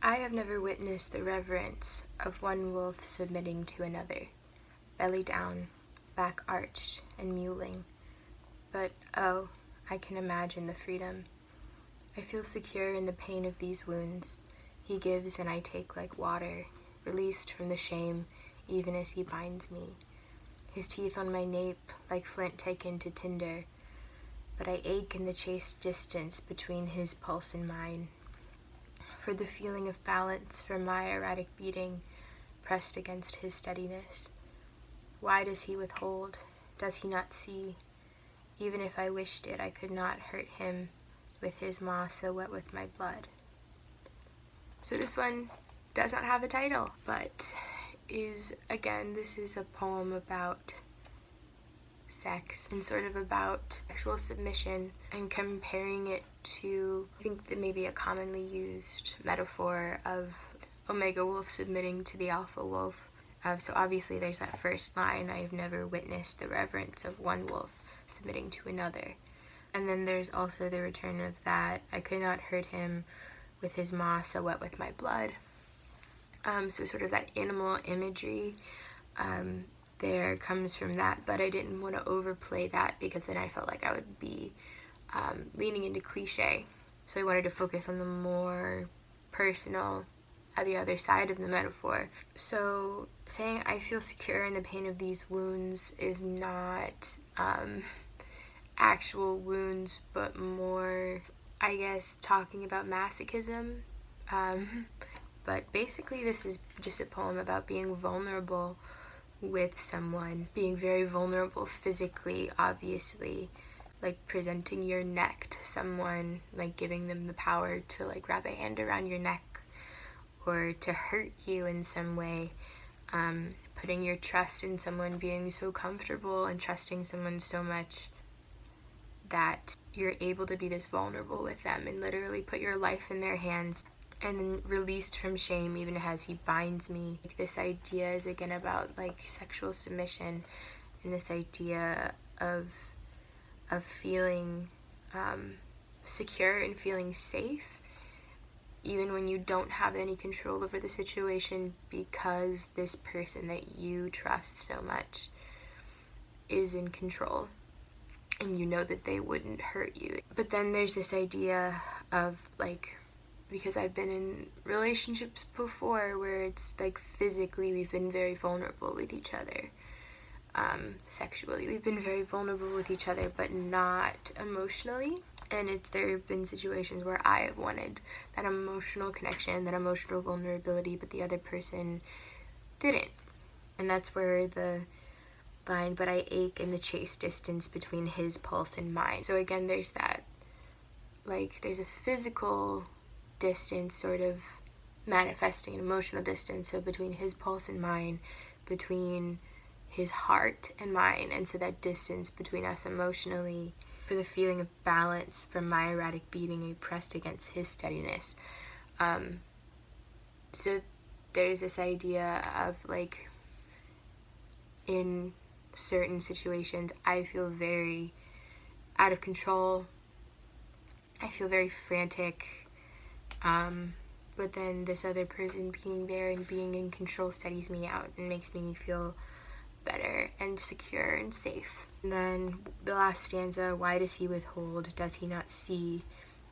I have never witnessed the reverence of one wolf submitting to another, belly down, back arched, and mewling. But, oh, I can imagine the freedom. I feel secure in the pain of these wounds. He gives and I take like water, released from the shame, even as he binds me. His teeth on my nape, like flint taken to tinder. But I ache in the chaste distance between his pulse and mine, for the feeling of balance from my erratic beating, pressed against his steadiness. Why does he withhold? Does he not see? Even if I wished it, I could not hurt him with his maw so wet with my blood. So this one does not have a title, but this is a poem about sex and sort of about sexual submission and comparing it to, I think that maybe a commonly used metaphor of Omega Wolf submitting to the Alpha Wolf. So obviously there's that first line, I have never witnessed the reverence of one wolf submitting to another. And then there's also the return of that, I could not hurt him with his maw so wet with my blood. So sort of that animal imagery there comes from that, but I didn't want to overplay that because then I felt like I would be leaning into cliche. So I wanted to focus on the more personal at the other side of the metaphor. So saying I feel secure in the pain of these wounds is not actual wounds, but more, I guess, talking about masochism. But basically this is just a poem about being vulnerable with someone, being very vulnerable physically, obviously, like presenting your neck to someone, like giving them the power to like wrap a hand around your neck or to hurt you in some way, putting your trust in someone, being so comfortable and trusting someone so much that you're able to be this vulnerable with them and literally put your life in their hands. And then released from shame even as he binds me. Like, this idea is again about like sexual submission and this idea of feeling secure and feeling safe even when you don't have any control over the situation, because this person that you trust so much is in control and you know that they wouldn't hurt you. But then there's this idea of like, because I've been in relationships before where it's like physically we've been very vulnerable with each other, sexually we've been very vulnerable with each other, but not emotionally. And there have been situations where I have wanted that emotional connection, that emotional vulnerability, but the other person didn't. And that's where the line, but I ache in the chaste distance between his pulse and mine. So again, there's that, like, there's a physical distance sort of manifesting an emotional distance, so between his pulse and mine, between his heart and mine, and so that distance between us emotionally, for the feeling of balance from my erratic beating pressed against his steadiness. So there's this idea of like, in certain situations I feel very out of control, I feel very frantic, but then this other person being there and being in control steadies me out and makes me feel better and secure and safe. And then the last stanza, why does he withhold? Does he not see?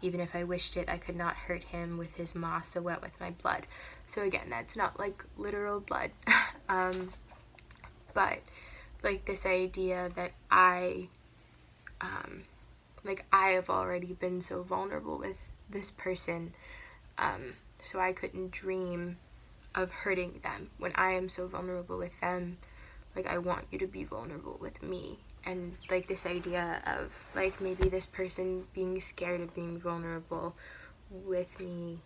Even if I wished it, I could not hurt him with his maw so wet with my blood. So again, that's not like literal blood, but like this idea that I have already been so vulnerable with this person, so I couldn't dream of hurting them. When I am so vulnerable with them, like, I want you to be vulnerable with me. And like this idea of like maybe this person being scared of being vulnerable with me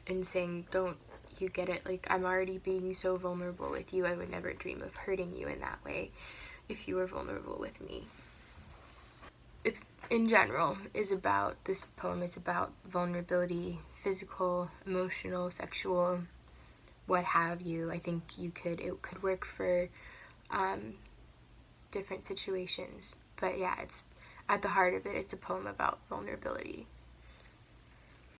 and saying, don't you get it, like, I'm already being so vulnerable with you, I would never dream of hurting you in that way if you were vulnerable with me. It, in general, this poem is about vulnerability, physical, emotional, sexual, what have you. I think it could work for different situations, but yeah, it's at the heart of it, it's a poem about vulnerability.